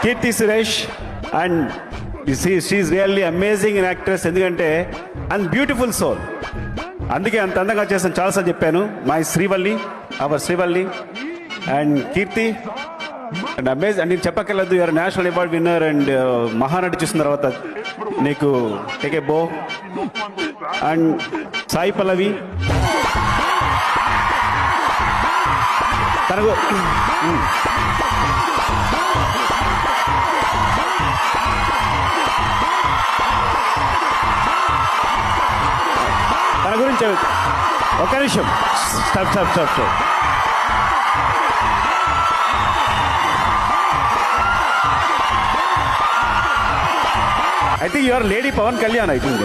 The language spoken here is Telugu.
Keerthi Suresh and she really amazing in actress. ఎందుకంటే అండ్ బ్యూటిఫుల్ సోల్, అందుకే అంత అందంగా చేస్తాను. చాలాసార్లు చెప్పాను. My Srivalli, our Srivalli and Keerthy and amaze. And నేను చెప్పక్కర్లేదు, you're national award winner. And Mahanati చూసిన తర్వాత నీకు టేకే బో. అండ్ సాయి పల్లవి తనకు తన గురించి ఒక నిమిషం stop. I think you are Lady Pawan Kalyan, I think.